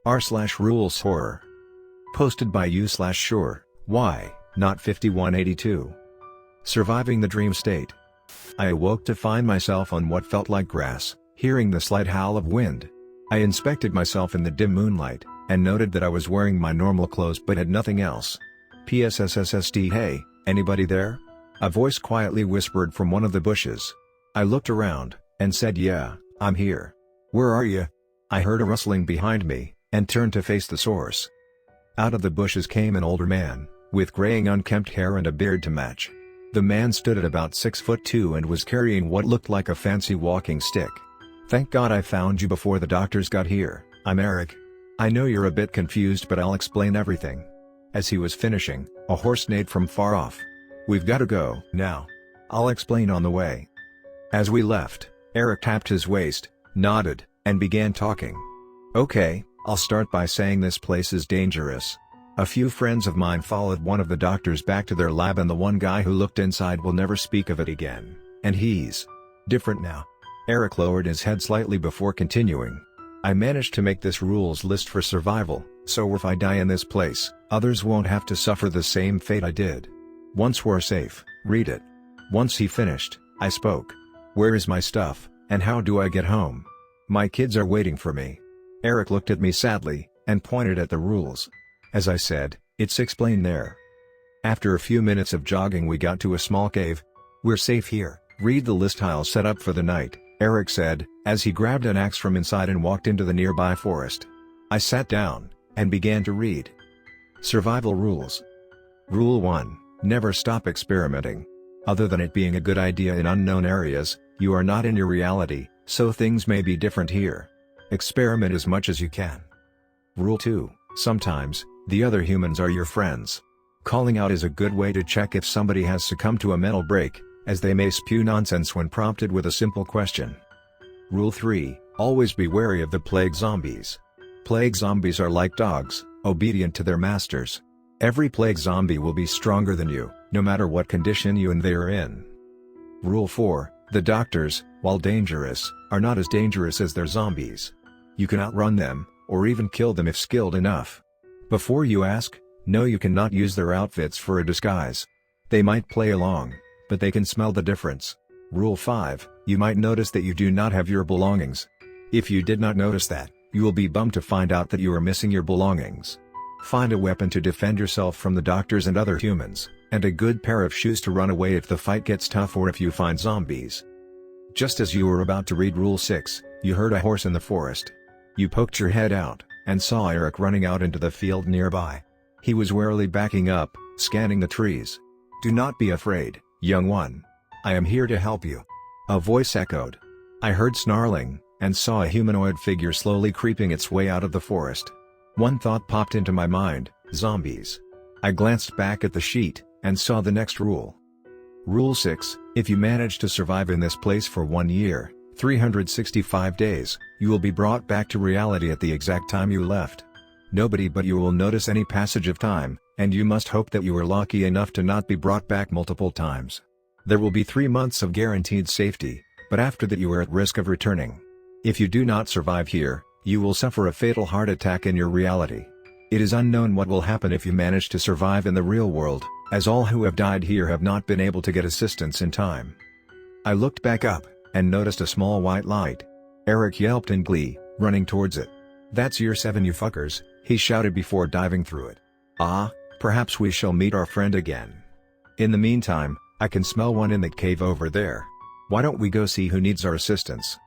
r/rules horror. Posted by u/sure, why, not 5182. Surviving the dream state. I awoke to find myself on what felt like grass, hearing the slight howl of wind. I inspected myself in the dim moonlight, and noted that I was wearing my normal clothes but had nothing else. PSSSSD. Hey, anybody there? A voice quietly whispered from one of the bushes. I looked around, and said, yeah, I'm here. Where are you? I heard a rustling behind me, and turned to face the source. Out of the bushes came an older man, with graying unkempt hair and a beard to match. The man stood at about 6'2" and was carrying what looked like a fancy walking stick. Thank God I found you before the doctors got here. I'm Eric. I know you're a bit confused, but I'll explain everything. As he was finishing, a horse neighed from far off. We've got to go now. I'll explain on the way. As we left, Eric tapped his waist, nodded, and began talking. Okay, I'll start by saying this place is dangerous. A few friends of mine followed one of the doctors back to their lab, and the one guy who looked inside will never speak of it again. And he's different now. Eric lowered his head slightly before continuing. I managed to make this rules list for survival, so if I die in this place, others won't have to suffer the same fate I did. Once we're safe, read it. Once he finished, I spoke. Where is my stuff, and how do I get home? My kids are waiting for me. Eric looked at me sadly, and pointed at the rules. As I said, it's explained there. After a few minutes of jogging we got to a small cave. We're safe here, read the list I'll set up for the night, Eric said, as he grabbed an axe from inside and walked into the nearby forest. I sat down, and began to read. Survival rules. Rule 1, never stop experimenting. Other than it being a good idea in unknown areas, you are not in your reality, so things may be different here. Experiment as much as you can. Rule 2, sometimes, the other humans are your friends. Calling out is a good way to check if somebody has succumbed to a mental break, as they may spew nonsense when prompted with a simple question. Rule 3, always be wary of the plague zombies. Plague zombies are like dogs, obedient to their masters. Every plague zombie will be stronger than you, no matter what condition you and they are in. Rule 4, the doctors, while dangerous, are not as dangerous as their zombies. You can outrun them, or even kill them if skilled enough. Before you ask, no, you cannot use their outfits for a disguise. They might play along, but they can smell the difference. Rule 5, you might notice that you do not have your belongings. If you did not notice that, you will be bummed to find out that you are missing your belongings. Find a weapon to defend yourself from the doctors and other humans, and a good pair of shoes to run away if the fight gets tough or if you find zombies. Just as you were about to read Rule 6, you heard a horse in the forest. You poked your head out, and saw Eric running out into the field nearby. He was warily backing up, scanning the trees. Do not be afraid, young one. I am here to help you. A voice echoed. I heard snarling, and saw a humanoid figure slowly creeping its way out of the forest. One thought popped into my mind, zombies. I glanced back at the sheet, and saw the next rule. Rule 6, if you manage to survive in this place for 1 year, 365 days, you will be brought back to reality at the exact time you left. Nobody but you will notice any passage of time, and you must hope that you are lucky enough to not be brought back multiple times. There will be 3 months of guaranteed safety, but after that you are at risk of returning. If you do not survive here, you will suffer a fatal heart attack in your reality. It is unknown what will happen if you manage to survive in the real world, as all who have died here have not been able to get assistance in time. I looked back up, and noticed a small white light. Eric yelped in glee, running towards it. That's year 7, you fuckers, he shouted before diving through it. Ah, perhaps we shall meet our friend again. In the meantime, I can smell one in the cave over there. Why don't we go see who needs our assistance?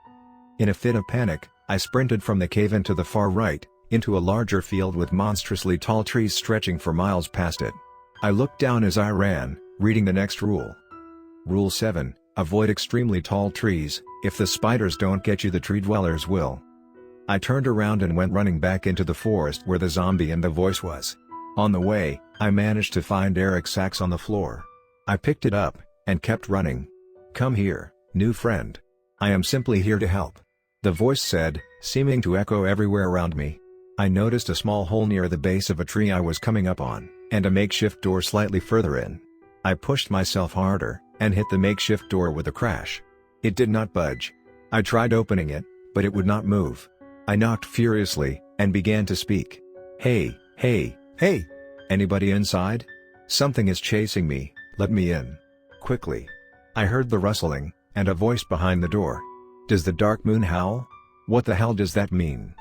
In a fit of panic, I sprinted from the cave into the far right, into a larger field with monstrously tall trees stretching for miles past it. I looked down as I ran, reading the next rule. Rule 7, avoid extremely tall trees. If the spiders don't get you, the tree dwellers will. I turned around and went running back into the forest where the zombie and the voice was. On the way, I managed to find Eric's axe on the floor. I picked it up, and kept running. Come here, new friend. I am simply here to help. The voice said, seeming to echo everywhere around me. I noticed a small hole near the base of a tree I was coming up on, and a makeshift door slightly further in. I pushed myself harder, and hit the makeshift door with a crash. It did not budge. I tried opening it, but it would not move. I knocked furiously, and began to speak. Hey, hey, hey! Anybody inside? Something is chasing me, let me in. Quickly. I heard the rustling, and a voice behind the door. Does the dark moon howl? What the hell does that mean?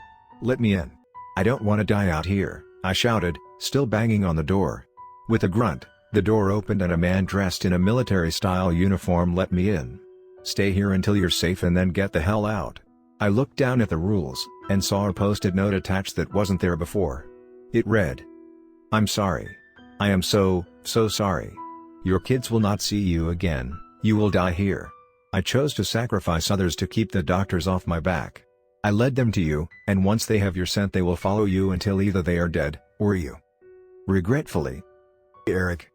Let me in. I don't want to die out here, I shouted, still banging on the door. With a grunt, the door opened and a man dressed in a military-style uniform let me in. Stay here until you're safe and then get the hell out. I looked down at the rules, and saw a post-it note attached that wasn't there before. It read, I'm sorry. I am so sorry. Your kids will not see you again, you will die here. I chose to sacrifice others to keep the doctors off my back. I led them to you, and once they have your scent they will follow you until either they are dead, or you. Regretfully, Eric.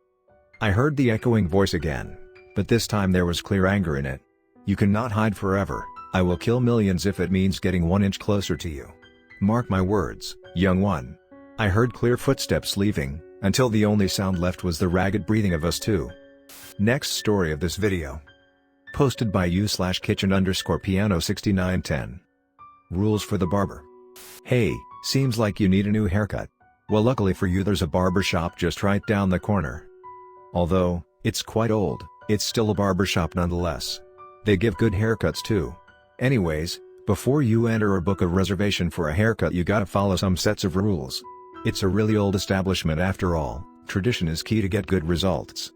I heard the echoing voice again, but this time there was clear anger in it. You cannot hide forever, I will kill millions if it means getting 1 inch closer to you. Mark my words, young one. I heard clear footsteps leaving, until the only sound left was the ragged breathing of us two. Next story of this video. Posted by u/kitchen_piano6910. Rules for the barber. Hey, seems like you need a new haircut. Well, luckily for you there's a barber shop just right down the corner. Although, it's quite old, it's still a barber shop nonetheless. They give good haircuts too. Anyways, before you enter or book a reservation for a haircut you gotta follow some sets of rules. It's a really old establishment after all, tradition is key to get good results.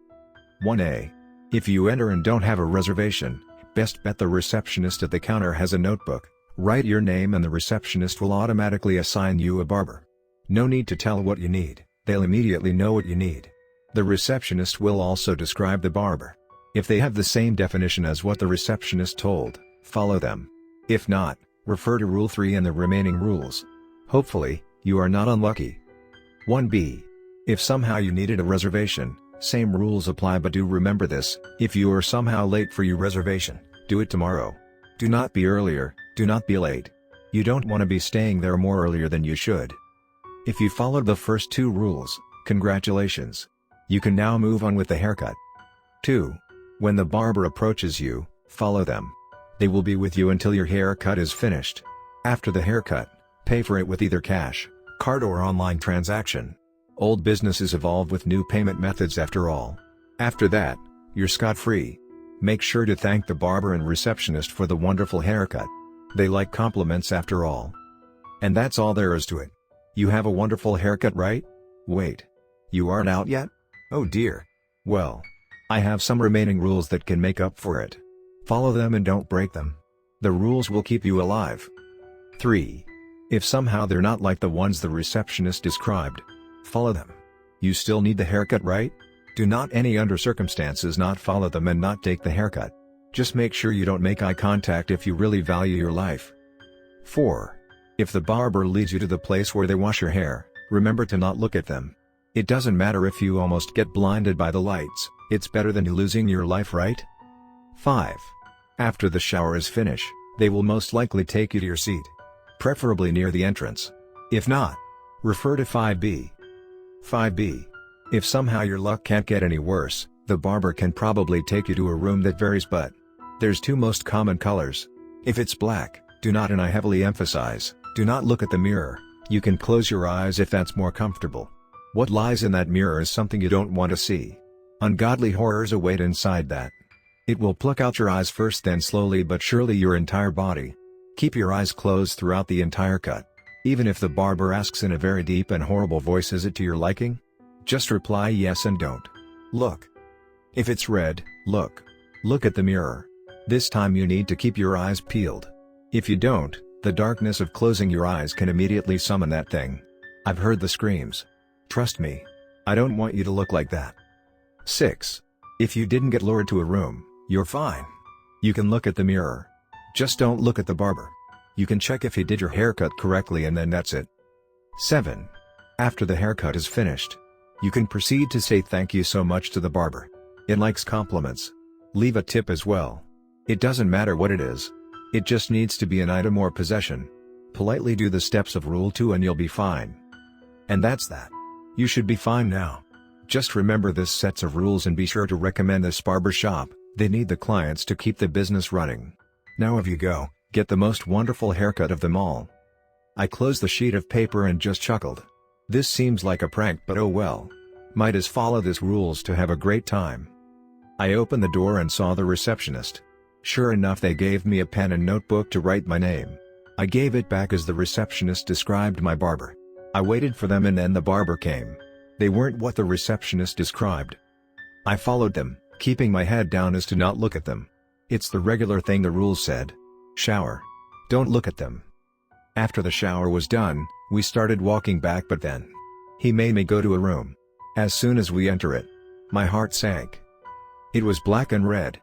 1A. If you enter and don't have a reservation, best bet the receptionist at the counter has a notebook. Write your name and the receptionist will automatically assign you a barber. No need to tell what you need, they'll immediately know what you need. The receptionist will also describe the barber. If they have the same definition as what the receptionist told, follow them. If not, refer to Rule 3 and the remaining rules. Hopefully, you are not unlucky. 1B. If somehow you needed a reservation, same rules apply, but do remember this: if you are somehow late for your reservation, do it tomorrow. Do not be earlier, do not be late. You don't want to be staying there more earlier than you should. If you followed the first 2 rules, congratulations. You can now move on with the haircut. 2. When the barber approaches you, follow them. They will be with you until your haircut is finished. After the haircut, pay for it with either cash, card or online transaction. Old businesses evolve with new payment methods after all. After that, you're scot-free. Make sure to thank the barber and receptionist for the wonderful haircut. They like compliments after all. And that's all there is to it. You have a wonderful haircut, right? Wait. You aren't out yet? Oh dear. Well, I have some remaining rules that can make up for it. Follow them and don't break them. The rules will keep you alive. 3. If somehow they're not like the ones the receptionist described, follow them. You still need the haircut, right? Do not any under circumstances not follow them and not take the haircut. Just make sure you don't make eye contact if you really value your life. 4. If the barber leads you to the place where they wash your hair, remember to not look at them. It doesn't matter if you almost get blinded by the lights, it's better than you losing your life, right? 5. After the shower is finished, they will most likely take you to your seat. Preferably near the entrance. If not, refer to 5B. 5B. If somehow your luck can't get any worse, the barber can probably take you to a room that varies, but there's 2 most common colors. If it's black, do not, and I heavily emphasize, do not look at the mirror. You can close your eyes if that's more comfortable. What lies in that mirror is something you don't want to see. Ungodly horrors await inside that. It will pluck out your eyes first, then slowly but surely your entire body. Keep your eyes closed throughout the entire cut. Even if the barber asks in a very deep and horrible voice, is it to your liking? Just reply yes and don't look. If it's red, look. Look at the mirror. This time you need to keep your eyes peeled. If you don't, the darkness of closing your eyes can immediately summon that thing. I've heard the screams. Trust me. I don't want you to look like that. 6. If you didn't get lured to a room, you're fine. You can look at the mirror. Just don't look at the barber. You can check if he did your haircut correctly and then that's it. 7. After the haircut is finished, you can proceed to say thank you so much to the barber. It likes compliments. Leave a tip as well. It doesn't matter what it is. It just needs to be an item or possession. Politely do the steps of Rule 2 and you'll be fine. And that's that. You should be fine now. Just remember this sets of rules and be sure to recommend this barber shop. They need the clients to keep the business running. Now if you go, Get the most wonderful haircut of them all. I closed the sheet of paper and just chuckled. This seems like a prank, but oh well. Might as follow these rules to have a great time. I opened the door and saw the receptionist. Sure enough, they gave me a pen and notebook to write my name. I gave it back as the receptionist described my barber. I waited for them and then the barber came. They weren't what the receptionist described. I followed them, keeping my head down as to not look at them. It's the regular thing the rules said. Shower. Don't look at them. After the shower was done, we started walking back, but then he made me go to a room. As soon as we enter it, my heart sank. It was black and red,